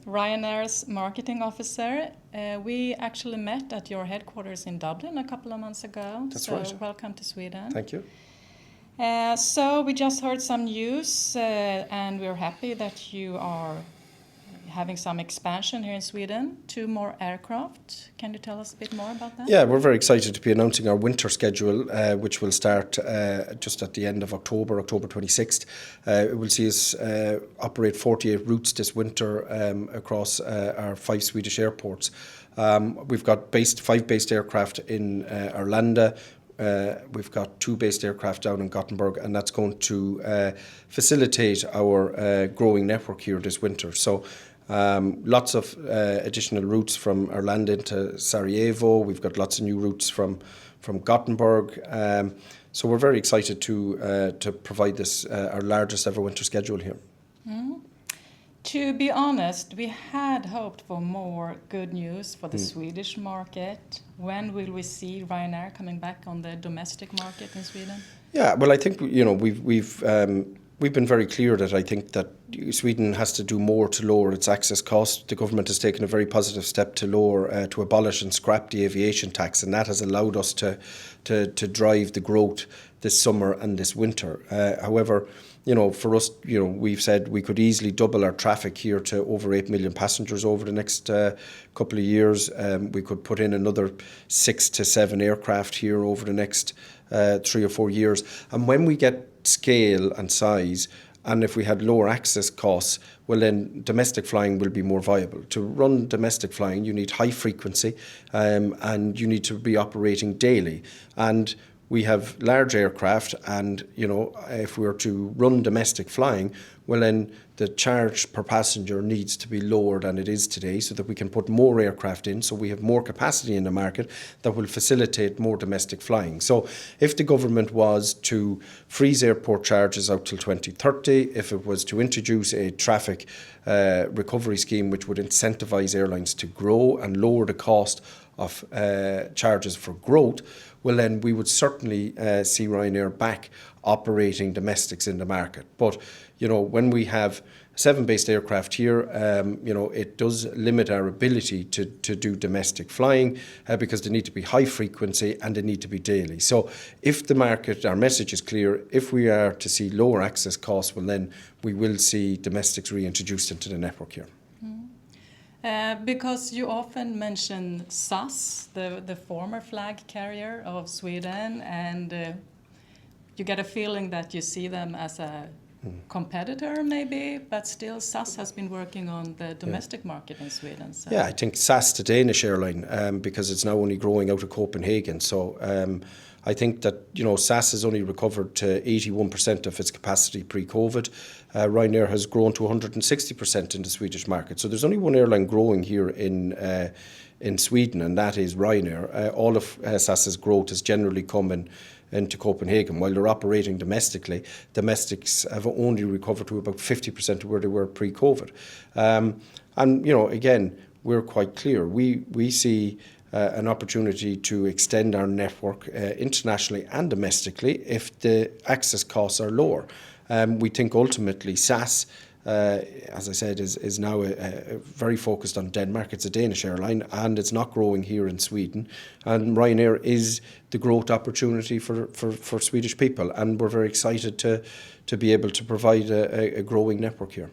Ryanair's marketing officer. We actually met at your headquarters in Dublin a couple of months ago. That's right. Welcome to Sweden. Thank you. So we just heard some news and we're happy that you are having some expansion here in Sweden, 2 more aircraft. Can you tell us a bit more about that? Yeah, we're very excited to be announcing our winter schedule, which will start just at the end of October 26th. It will see us operate 48 routes this winter across our 5 Swedish airports. We've got 5 based aircraft in Arlanda. We've got 2 based aircraft down in Gothenburg, and that's going to facilitate our growing network here this winter. So lots of additional routes from Arlanda into Sarajevo. We've got lots of new routes from Gothenburg. So we're very excited to provide this our largest ever winter schedule here. Mm. To be honest, we had hoped for more good news for the Swedish market. When will we see Ryanair coming back on the domestic market in Sweden? Yeah, well, I think we've been very clear that I think that Sweden has to do more to lower its access costs. The government has taken a very positive step to abolish and scrap the aviation tax, and that has allowed us to drive the growth this summer and this winter. However, for us, we've said we could easily double our traffic here to over 8 million passengers over the next couple of years. We could put in another 6 to 7 aircraft here over the next 3 or 4 years. And when we get scale and size, and if we had lower access costs, well then domestic flying will be more viable. To run domestic flying, you need high frequency and you need to be operating daily. And we have large aircraft, and if we were to run domestic flying, well then the charge per passenger needs to be lower than it is today, so that we can put more aircraft in, so we have more capacity in the market that will facilitate more domestic flying. So if the government was to freeze airport charges out till 2030, if it was to introduce a traffic recovery scheme which would incentivise airlines to grow and lower the cost of charges for growth, well then we would certainly see Ryanair back operating domestics in the market. But when we have 7 based aircraft here, it does limit our ability to do domestic flying because they need to be high frequency and they need to be daily. So if the market, our message is clear, if we are to see lower access costs, well then we will see domestics reintroduced into the network here. Because you often mention SAS, the former flag carrier of Sweden, and you get a feeling that you see them as a competitor maybe, but still SAS has been working on the domestic market in Sweden. So. Yeah, I think SAS, the Danish airline, because it's now only growing out of Copenhagen. So I think that SAS has only recovered to 81% of its capacity pre-COVID. Ryanair has grown to 160% in the Swedish market. So there's only one airline growing here in Sweden, and that is Ryanair. All of SAS's growth has generally come into Copenhagen. While they're operating domestically, domestics have only recovered to about 50% of where they were pre-COVID. And again, we're quite clear. We see an opportunity to extend our network internationally and domestically if the access costs are lower. We think ultimately SAS, as I said, is now very focused on Denmark. It's a Danish airline and it's not growing here in Sweden. And Ryanair is the growth opportunity for Swedish people. And we're very excited to be able to provide a growing network here.